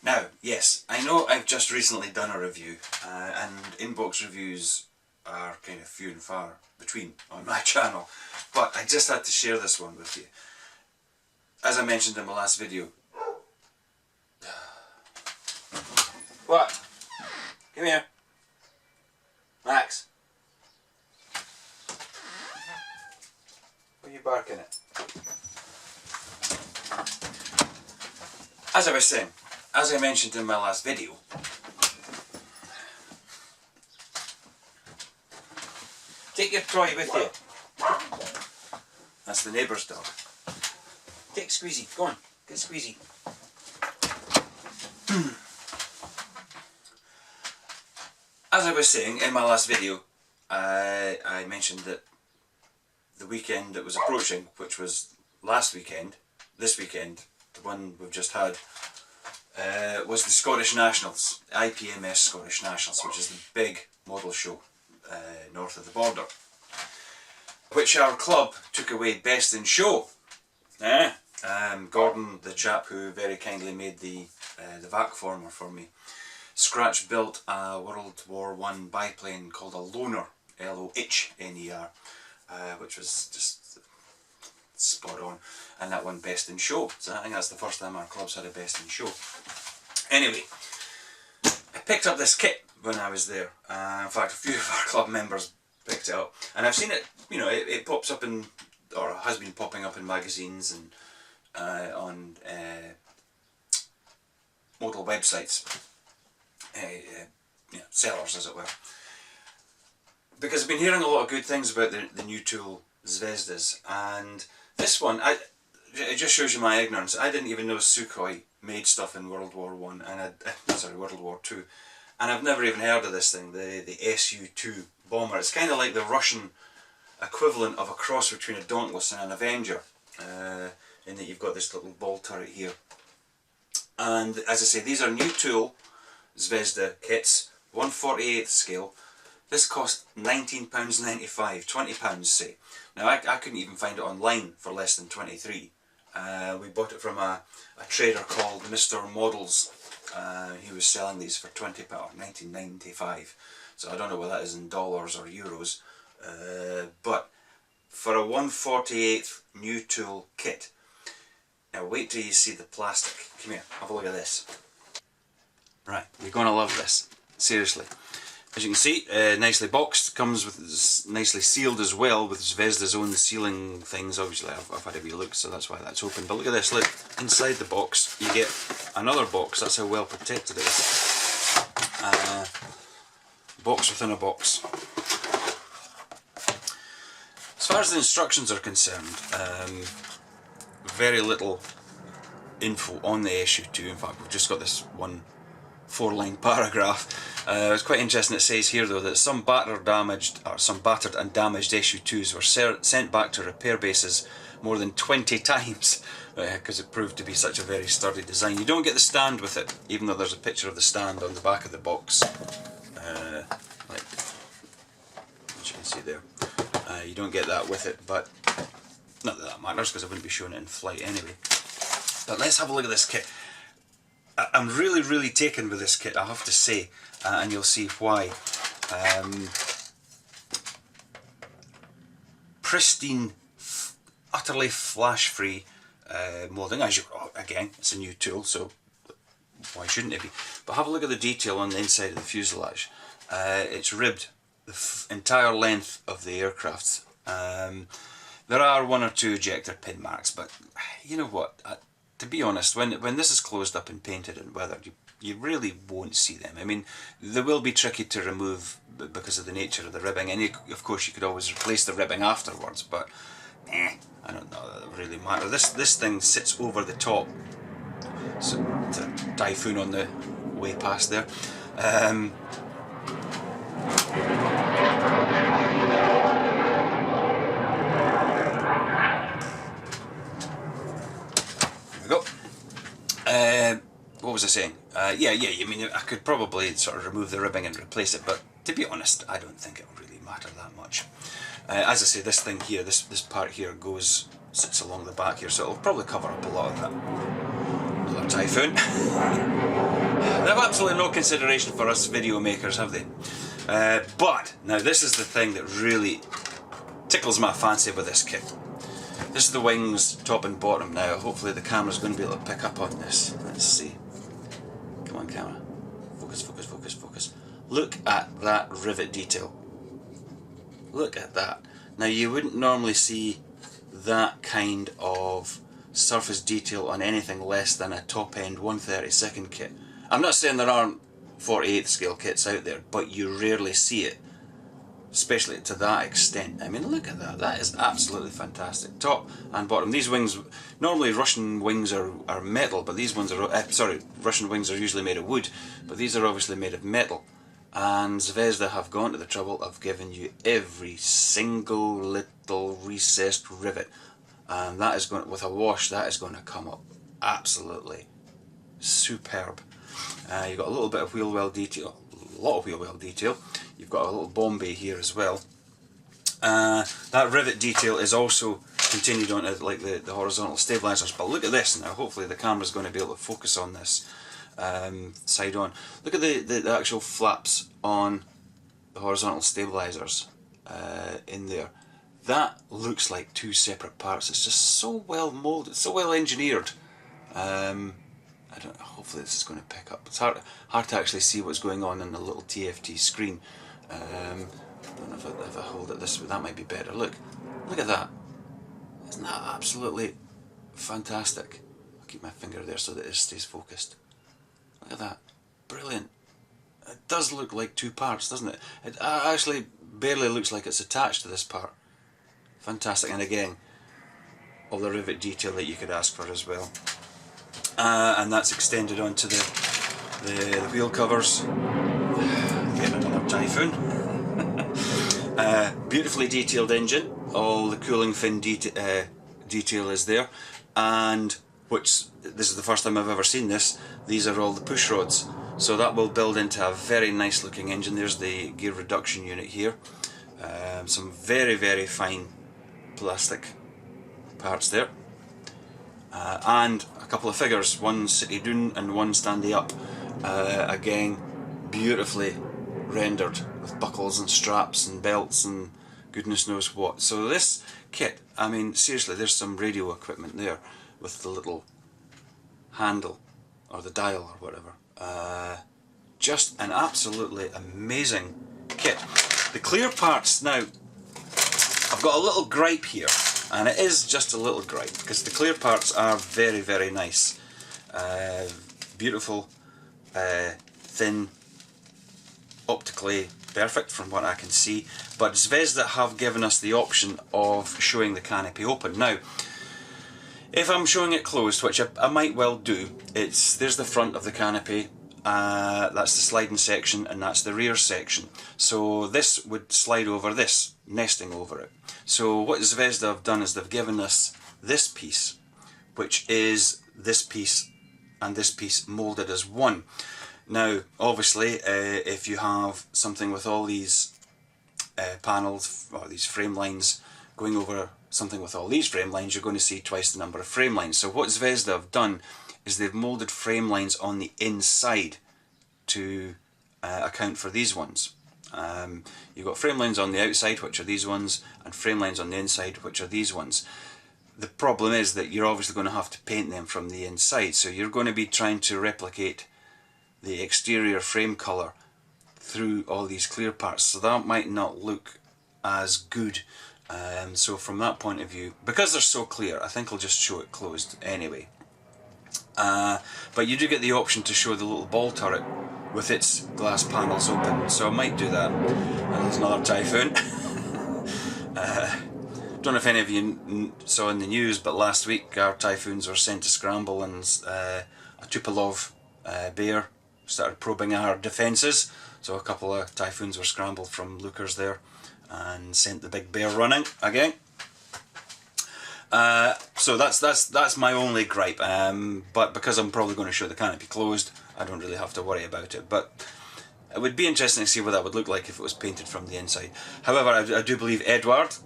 Now, yes, I know I've just recently done a review, and inbox reviews are kind of few and far between on my channel, but I just had to share this one with you. As I mentioned in my last video. What? Come here. Max. What are you barking at? As I was saying, as I mentioned in my last video, take your toy with you. That's the neighbour's dog. Take Squeezy, go on, get Squeezy. As I was saying in my last video, I mentioned that the weekend that was approaching, which was last weekend, this weekend, the one we've just had, was the Scottish Nationals, IPMS Scottish Nationals, which is the big model show north of the border, which our club took away Best in Show. Gordon, the chap who very kindly made the vac former for me, scratch built a World War I biplane called a Loner, L-O-H-N-E-R, which was just spot on, and that won Best in Show. So I think that's the first time our club's had a Best in Show. Anyway, I picked up this kit when I was there. In fact, a few of our club members picked it up, and I've seen it. You know, it pops up in, or has been popping up in magazines and on model websites, you know, sellers as it were. Because I've been hearing a lot of good things about the new tool Zvezdas, and this one, it just shows you my ignorance. I didn't even know Sukhoi made stuff in World War I, and sorry, World War II, and I've never even heard of this thing, the Su-2 bomber. It's kind of like the Russian equivalent of a cross between a Dauntless and an Avenger, in that you've got this little ball turret here. And as I say, these are new tool Zvezda kits, 1/48 scale. This cost £19.95, £20 say. Now I couldn't even find it online for less than 23. We bought it from a trader called Mr. Models. He was selling these for £20, £19.95. So I don't know what that is in dollars or euros. But for a 1/48 new tool kit. Now wait till you see the plastic. Come here, have a look at this. Right, you're going to love this. Seriously. As you can see, nicely boxed, comes with nicely sealed as well with Zvezda's own sealing things. Obviously I've had a wee look, so that's why that's open. But look at this, look, inside the box you get another box. That's how well protected it is. Box within a box. As far as the instructions are concerned, very little info on the Su-2. In fact, we've just got this one 4-line paragraph. It's quite interesting. It says here though that some battered and damaged Su-2s were sent back to repair bases more than 20 times because it proved to be such a very sturdy design. You don't get the stand with it, even though there's a picture of the stand on the back of the box, like as you can see there. You don't get that with it, but not that that matters because I wouldn't be showing it in flight anyway. But let's have a look at this kit. I'm really taken with this kit, I have to say, and you'll see why. Pristine, utterly flash-free moulding. As you, again, it's a new tool, so why shouldn't it be? But have a look at the detail on the inside of the fuselage. It's ribbed the entire length of the aircraft. There are one or two ejector pin marks, but you know what? To be honest, when this is closed up and painted and weathered, you really won't see them. I mean, they will be tricky to remove because of the nature of the ribbing, and of course you could always replace the ribbing afterwards, but I don't know that it really matters. This thing sits over the top, so it's a typhoon on the way past there. What was I saying? Yeah, I mean, I could probably sort of remove the ribbing and replace it, but to be honest, I don't think it will really matter that much. As I say, this thing here, this part here sits along the back here, so it'll probably cover up a lot of that Typhoon. They have absolutely no consideration for us video makers, have they? But now this is the thing that really tickles my fancy with this kit. This is the wings, top and bottom. Now hopefully the camera's going to be able to pick up on this. Let's see. Come on camera. Focus, focus, focus, focus. Look at that rivet detail. Look at that. Now you wouldn't normally see that kind of surface detail on anything less than a top end 1/32 kit. I'm not saying there aren't 48th scale kits out there, but you rarely see it, especially to that extent. I mean, look at that. That is absolutely fantastic. Top and bottom. These wings, normally Russian wings are metal, but these ones are, Russian wings are usually made of wood, but these are obviously made of metal. And Zvezda have gone to the trouble of giving you every single little recessed rivet. And that is going, with a wash, that is going to come up absolutely superb. You've got a little bit of wheel well detail, a lot of wheel well detail. You've got a little bomb bay here as well. That rivet detail is also continued onto like the horizontal stabilizers. But look at this now. Hopefully the camera's going to be able to focus on this side on. Look at the actual flaps on the horizontal stabilizers in there. That looks like two separate parts. It's just so well molded, so well engineered. I don't. Hopefully this is going to pick up. It's hard to actually see what's going on the little TFT screen. I don't know if I hold it this way, that might be better. Look at that. Isn't that absolutely fantastic? I'll keep my finger there so that it stays focused. Look at that. Brilliant. It does look like two parts, doesn't it? It actually barely looks like it's attached to this part. Fantastic. And again, all the rivet detail that you could ask for as well. And that's extended onto the wheel covers. Getting another Typhoon. Beautifully detailed engine. All the cooling fin detail is there. And this is the first time I've ever seen this. These are all the push rods. So that will build into a very nice looking engine. There's the gear reduction unit here. Some very, very fine plastic parts there. And a couple of figures, one sitting down and one standing up. Again, beautifully rendered with buckles and straps and belts and goodness knows what. So this kit, I mean seriously, there's some radio equipment there with the little handle or the dial or whatever. Just an absolutely amazing kit. The clear parts now, I've got a little gripe here, and it is just a little gripe because the clear parts are very, very nice. Beautiful, thin, optically perfect from what I can see, but Zvezda have given us the option of showing the canopy open. Now, if I'm showing it closed, which I might well do, there's the front of the canopy, that's the sliding section, and that's the rear section. So this would slide over this, nesting over it. So what Zvezda have done is they've given us this piece, which is this piece and this piece moulded as one. Now, obviously, if you have something with all these panels, or these frame lines, going over something with all these frame lines, you're going to see twice the number of frame lines. So what Zvezda have done is they've moulded frame lines on the inside to account for these ones. You've got frame lines on the outside, which are these ones, and frame lines on the inside, which are these ones. The problem is that you're obviously going to have to paint them from the inside, so you're going to be trying to replicate the exterior frame colour through all these clear parts, so that might not look as good. So from that point of view, because they're so clear, I think I'll just show it closed anyway. But you do get the option to show the little ball turret with its glass panels open, so I might do that. And there's another Typhoon. Don't know if any of you saw in the news, but last week our Typhoons were sent to scramble, and a Tupolev bear started probing our defences. So a couple of Typhoons were scrambled from lookers there and sent the big bear running again. So that's my only gripe, but because I'm probably going to show the canopy closed, I don't really have to worry about it. But it would be interesting to see what that would look like if it was painted from the inside. However, I do believe Edward,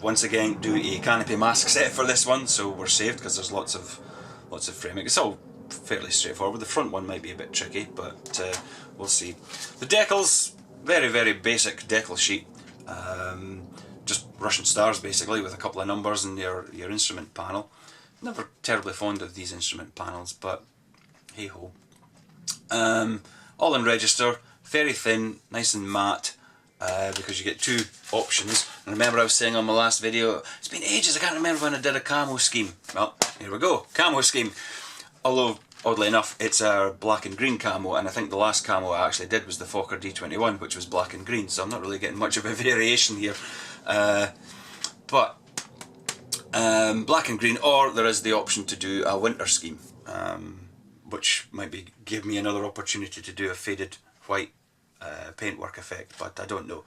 once again, do a canopy mask set for this one, so we're saved because there's lots of framing. It's all fairly straightforward. The front one might be a bit tricky, but we'll see. The decals, very, very basic decal sheet. Just Russian stars basically, with a couple of numbers and your instrument panel. Never terribly fond of these instrument panels, but hey ho. All in register, very thin, nice and matte, because you get two options. And remember I was saying on my last video, it's been ages, I can't remember when I did a camo scheme. Well, here we go, camo scheme. Although, oddly enough, it's a black and green camo, and I think the last camo I actually did was the Fokker D21, which was black and green, so I'm not really getting much of a variation here. But black and green, or there is the option to do a winter scheme, which might give me another opportunity to do a faded white paintwork effect, but I don't know.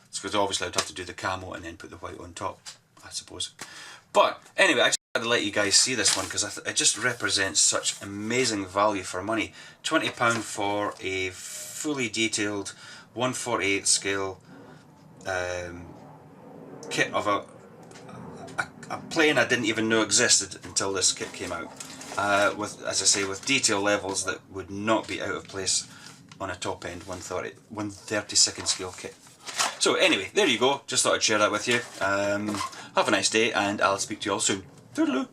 It's because obviously I'd have to do the camo and then put the white on top, I suppose. But anyway, I just had to let you guys see this one because it just represents such amazing value for money. £20 for a fully detailed 1/48 scale kit of a plane I didn't even know existed until this kit came out. With, as I say, with detail levels that would not be out of place on a top end 1/32 scale kit. So anyway, there you go, just thought I'd share that with you. Have a nice day, and I'll speak to you all soon. Toodaloo!